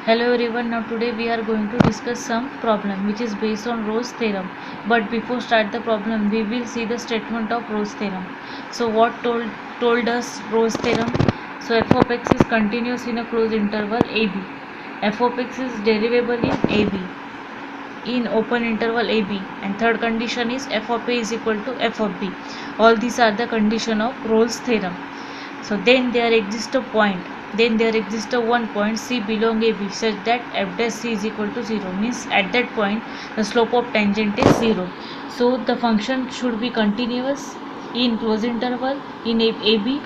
Hello everyone, now today we are going to discuss some problem which is based on Rolle's theorem. But before start the problem, we will see the statement of Rolle's theorem. So what told us Rolle's theorem? So f of x is continuous in a closed interval ab. F of x is derivable in ab in open interval ab, and third condition is f of a is equal to f of b. All these are the condition of Rolle's theorem. So then there exists a point. Then there exists a one point C belong AB such that f dash C is equal to 0. Means at that point the slope of tangent is 0. So the function should be continuous in closed interval in AB,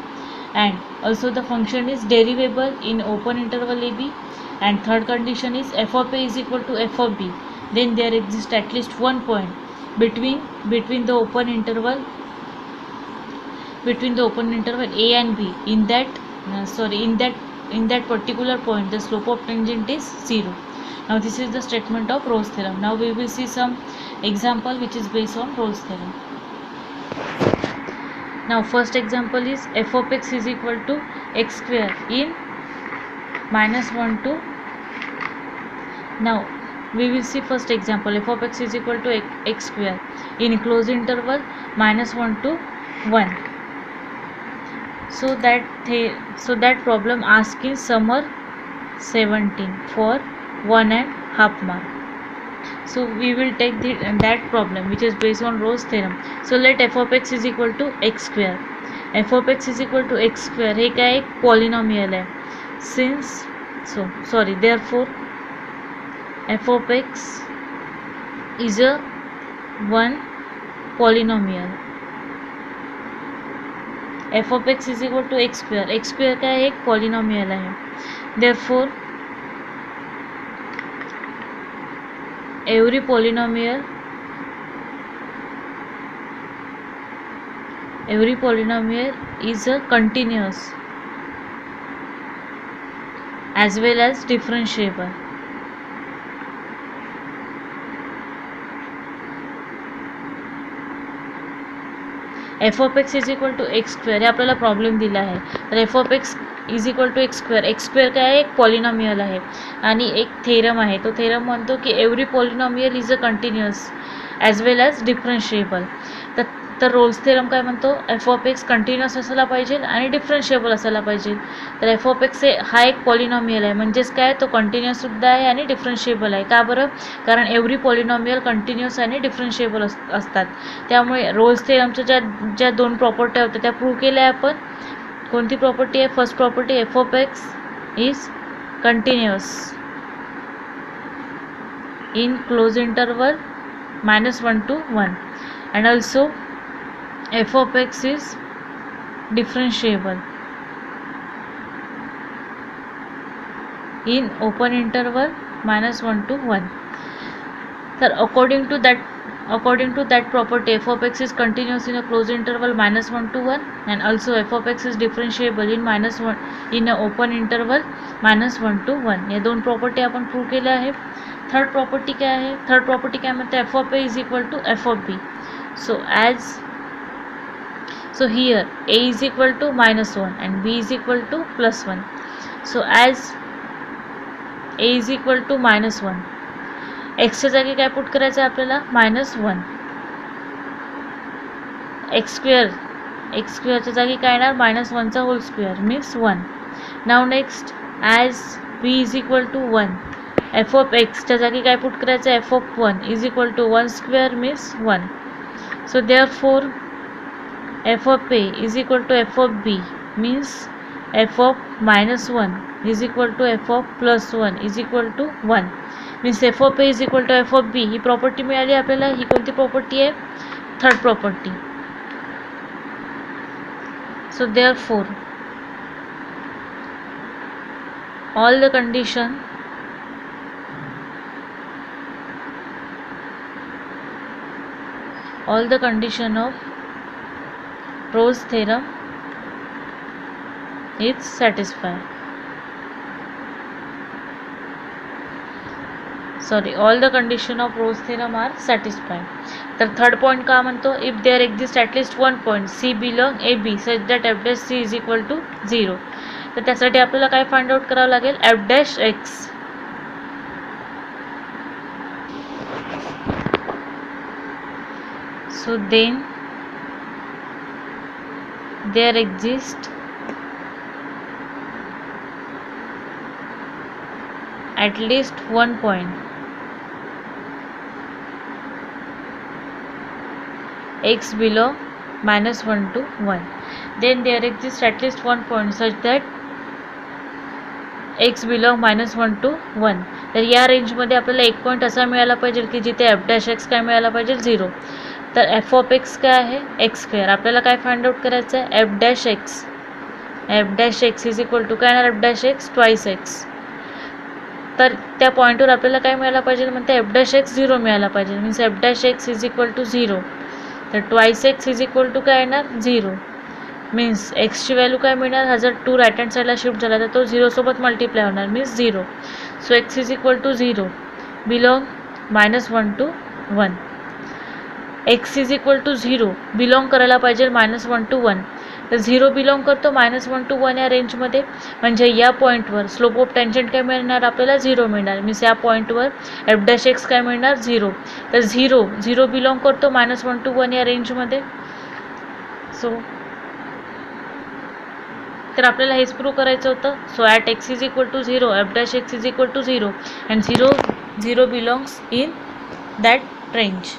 and also the function is derivable in open interval AB, and third condition is f of A is equal to f of B. Then there exists at least one point between the open interval A and B. In that particular point the slope of tangent is 0. Now this is the statement of Rolle's theorem. Now we will see some example which is based on Rolle's theorem. Now first example is f of x is equal to x square in -1 to. Now we will see first example, f of x is equal to x square in closed interval -1 to 1. So that problem asked in summer 17 for 1.5 mark. So we will take that problem which is based on Rolle's theorem. So let f of x is equal to x square. f of x is equal to x square हे क्या एक polynomial है. Therefore f of x is a one polynomial. f of x is equal to x square का एक polynomial है. Therefore every polynomial is a continuous as well as differentiable. f of x is equal to x square हे आपल्याला problem दिला आहे. तर f of x is equal to x square काय आहे, एक पॉलिनॉमियल आहे आणि एक थेरम आहे. तो थेरम म्हणतो की every polynomial is a continuous as well as differentiable. तर रोल्स थेरम काय म्हणतो, f of x कंटिन्युअस असायला पाहिजे आणि डिफरन्शिएबल असायला पाहिजे. तर f of x हा एक पॉलिनॉमियल आहे, म्हणजेच काय तो कंटिन्युअससुद्धा आहे आणि डिफरन्शिएबल आहे. का बरं, कारण एव्हरी पॉलिनॉमियल कंटिन्युअस आणि डिफरन्शिएबल असतात. त्यामुळे रोल्स थेरमच्या ज्या दोन प्रॉपर्टी होत्या त्या प्रूव्ह केल्या आपण. कोणती प्रॉपर्टी आहे, first property f of x is continuous in closed interval -1 to 1, and also f of x is differentiable in open interval -1 to 1. So according to that property, f of x is continuous in a closed interval -1 to 1, and also f of x is differentiable in -1 in a open interval -1 to 1. या दोन property आपण prove केल्या आहे. Third property काय आहे, third property काय म्हणते, f of a is equal to f of b. So here a is equal to -1 and b is equal to +1. So as a is equal to -1, x च्या जागी काय put करायचं आहे आपल्याला, -1. x स्क्वेअरच्या जागी काय येणार, -1 चा whole square means 1. Now next, as b is equal to 1, f of x च्या जागी काय पुट करायचं आहे, f of 1 is equal to 1 square means 1. So therefore f of a is equal to f of b means f of -1 is equal to f of +1 is equal to 1. Means f of a is equal to f of b he property मिळाली आपल्याला. ही कोणती property आहे, third property. So therefore all the condition of Rolle's theorem is satisfied. All the condition of Rolle's theorem are satisfied. तर third point का म्हणतो, if there exist at least one point c belong a b such that f dash c is equal to 0. तर त्यासाठी आपल्याला काय find out करावं लागेल, f dash x So then there exists at least one point x belong -1 to 1. Then there exists at least one point such that x belong -1 to 1. तर या रेंजमध्ये आपल्याला एक पॉईंट असा मिळाला पाहिजे की जिथे एफ डॅश एक्स काय मिळाला पाहिजे 0. तर एफ ऑफ एक्स काय आहे एक्स स्क्वेअर. आपल्याला काय फाइंड आउट करायचं आहे f dash x is equal to काय येणार f dash x twice x. तर त्या पॉईंटवर आपल्याला काय मिळायला पाहिजे म्हणते एफ डॅश एक्स 0 मिळायला पाहिजे. Means f dash x is equal to 0. तर twice x is equal to काय येणार 0. मीन्स एक्सची व्हॅल्यू काय मिळणार हा जर 2 राईट हँड साईडला शिफ्ट झाला तर तो 0 सोबत मल्टिप्लाय होणार means 0. So x is equal to 0 belong -1 to 1. X is equal to 0 belong करायला पाहिजे -1 to 1. तर 0 बिलॉंग करतो -1 to 1 या रेंजमध्ये. म्हणजे या पॉईंटवर स्लोप ऑफ टँजंट काय मिळणार आपल्याला 0 मिळणार. मीन्स या पॉईंटवर एफ डॅश एक्स काय मिळणार 0. तर 0 बिलॉंग करतो -1 to 1 या रेंजमध्ये. सो तर आपल्याला हेच प्रूव्ह करायचं होतं. So at x is equal to 0 f dash x is equal to 0 and 0 belongs in that range.